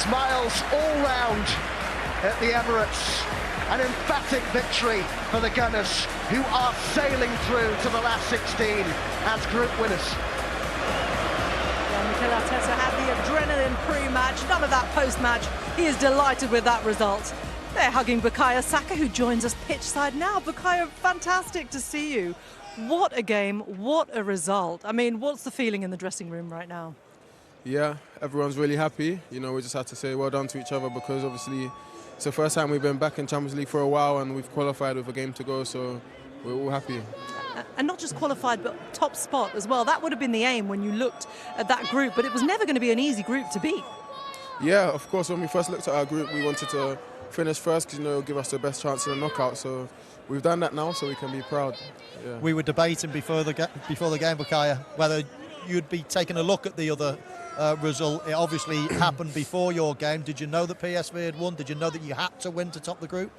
Smiles all round at the Emirates. An emphatic victory for the Gunners, who are sailing through to the last 16 as group winners. Yeah, Mikel Arteta had the adrenaline pre-match, none of that post-match. He is delighted with that result. They're hugging Bukayo Saka, who joins us pitchside now. Bukayo, fantastic to see you. What a game, what a result. I mean, what's the feeling in the dressing room right now? Yeah, everyone's really happy. You know, we just had to say well done to each other because obviously it's the first time we've been back in Champions League for a while and we've qualified with a game to go, so we're all happy. And not just qualified, but top spot as well. That would have been the aim when you looked at that group, but it was never going to be an easy group to beat. Yeah, of course, when we first looked at our group, we wanted to finish first because, you know, it'll give us the best chance in the knockout. So we've done that now, so we can be proud. Yeah. We were debating before the game, Bukayo, whether you'd be taking a look at the other result. It obviously happened before your game. Did you know that PSV had won? Did you know that you had to win to top the group?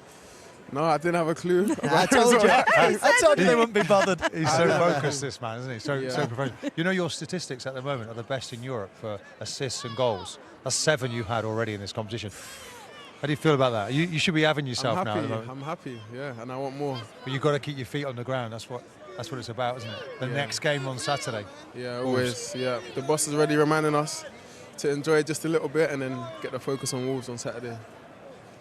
No, I didn't have a clue. I told you. I told you they wouldn't be bothered. He's so focused, this man, isn't he? So professional. You know, your statistics at the moment are the best in Europe for assists and goals. That's 7 you've had already in this competition. How do you feel about that? You should be having yourself now at the moment. I'm happy, yeah, and I want more. But you've got to keep your feet on the ground. That's what it's about, isn't it? The next game on Saturday. Yeah, always. Yeah, the boss is already reminding us to enjoy just a little bit and then get the focus on Wolves on Saturday.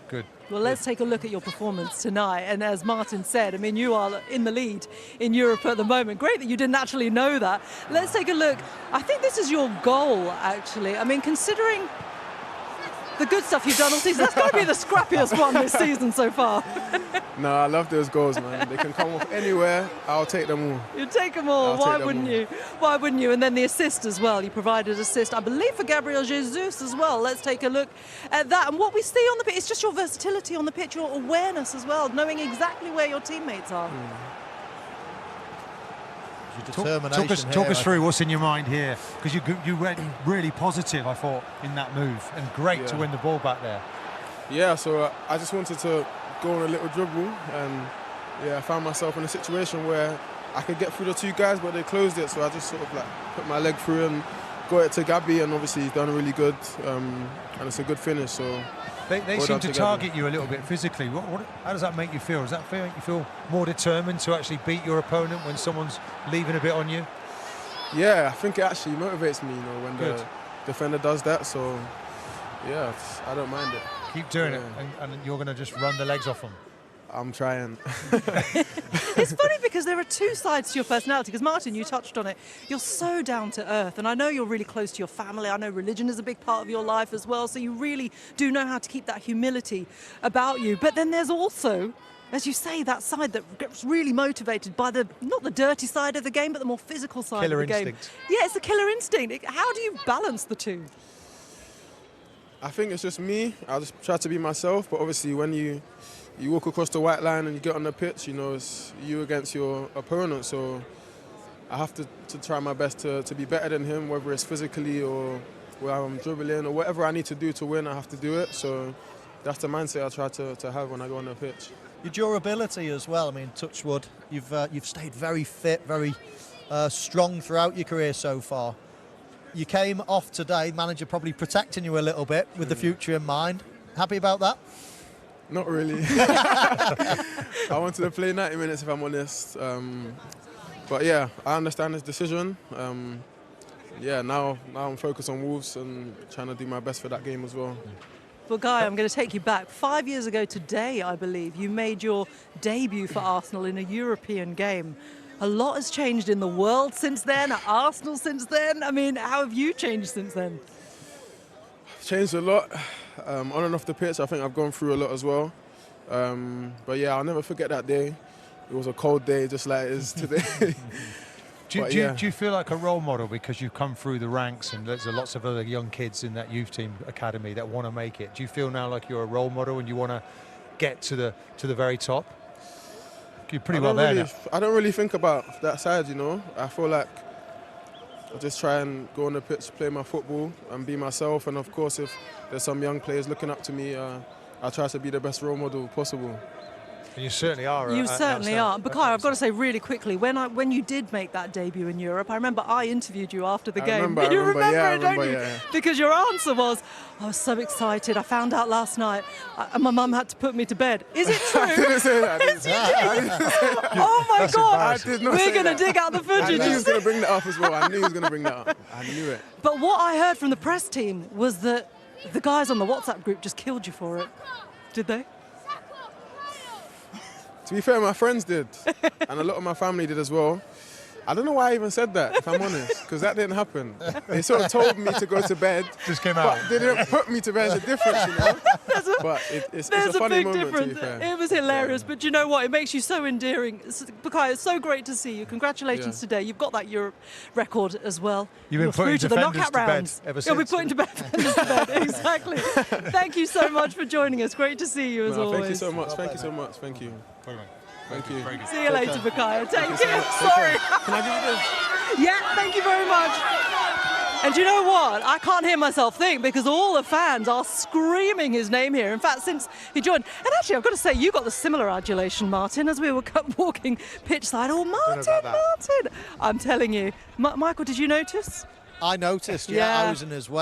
Good. Well, let's take a look at your performance tonight. And as Martin said, I mean, you are in the lead in Europe at the moment. Great that you didn't actually know that. Let's take a look. I think this is your goal, actually. I mean, considering the good stuff you've done all season, that's got to be the scrappiest one this season so far. No, I love those goals, man. They can come off anywhere. I'll take them all. You take them all. Why wouldn't you? Why wouldn't you? And then the assist as well. You provided assist, I believe, for Gabriel Jesus as well. Let's take a look at that. And what we see on the pitch, it's just your versatility on the pitch, your awareness as well, knowing exactly where your teammates are. Talk us through what's in your mind here, because you went really positive, I thought, in that move, and great to win the ball back there. Yeah, so I just wanted to go on a little dribble, and I found myself in a situation where I could get through the two guys, but they closed it, so I just sort of like put my leg through and got it to Gabby, and obviously he's done really good, and it's a good finish. So they seem to target you a little bit physically. How does that make you feel? Does that make you feel more determined to actually beat your opponent when someone's leaving a bit on you? Yeah, I think it actually motivates me, you know, when the defender does that. So yeah, I don't mind it. Keep doing it, and you're going to just run the legs off them. I'm trying. It's funny because there are two sides to your personality, because Martin, you touched on it. You're so down to earth, and I know you're really close to your family. I know religion is a big part of your life as well, so you really do know how to keep that humility about you. But then there's also, as you say, that side that gets really motivated by not the dirty side of the game, but the more physical side of the game. Killer instinct. Yeah, it's the killer instinct. How do you balance the two? I think it's just me. I just try to be myself, but obviously when you walk across the white line and you get on the pitch, you know, it's you against your opponent. So I have to try my best to be better than him, whether it's physically or where I'm dribbling or whatever I need to do to win, I have to do it. So that's the mindset I try to have when I go on the pitch. Your durability as well. I mean, touch wood, you've stayed very fit, very strong throughout your career so far. You came off today, manager probably protecting you a little bit with the future in mind. Happy about that? Not really. I wanted to play 90 minutes if I'm honest. But yeah, I understand his decision. Now I'm focused on Wolves and trying to do my best for that game as well. Well, Guy, I'm going to take you back. 5 years ago today, I believe, you made your debut for Arsenal in a European game. A lot has changed in the world since then, at Arsenal since then. I mean, how have you changed since then? Changed a lot. On and off the pitch, I think I've gone through a lot as well. But yeah, I'll never forget that day. It was a cold day, just like it is today. Do you feel like a role model because you've come through the ranks and there's lots of other young kids in that youth team academy that want to make it? Do you feel now like you're a role model and you want to get to the very top? You're pretty well there now. I don't really think about that side, you know. I feel like I just try and go on the pitch, play my football and be myself. And of course, if there's some young players looking up to me, I try to be the best role model possible. You certainly are. You certainly are. Bakay, I've got to say really quickly, when you did make that debut in Europe, I remember I interviewed you after the game. I You remember, it, don't you? yeah. Because your answer was, I was so excited. I found out last night, and my mum had to put me to bed. Is it true? I didn't say that. Oh my God! I did not We're say going to that. dig out the I footage. knew he was going to bring that up as well. I knew he was going to bring that up. I knew it. But what I heard from the press team was that the guys on the WhatsApp group just killed you for it. Did they? To be fair, my friends did, and a lot of my family did as well. I don't know why I even said that, if I'm honest, because that didn't happen. They sort of told me to go to bed, Just came out. but they didn't put me to bed. There's a difference, you know. But it's There's a funny big moment, difference. to be fair. It was hilarious, but you know what? It makes you so endearing. Bakay, it's so great to see you. Congratulations Yeah. today. You've got that Europe record as well. You've been You're through putting to the defenders knockout to bed rounds. ever You'll be since. putting defenders to bed. Exactly. Thank you so much for joining us. Great to see you as No, always. thank you so much. Thank you so much. Thank you. Thank you. Very good. See you later, Bakay. Take you so care. much. Sorry. Can I give you this? Yeah, thank you very much. And you know what? I can't hear myself think because all the fans are screaming his name here. In fact, since he joined. And actually, I've got to say, you got the similar adulation, Martin, as we were walking pitch side. Oh, Martin. I'm telling you. Michael, did you notice? I noticed, Yeah. I was in his way.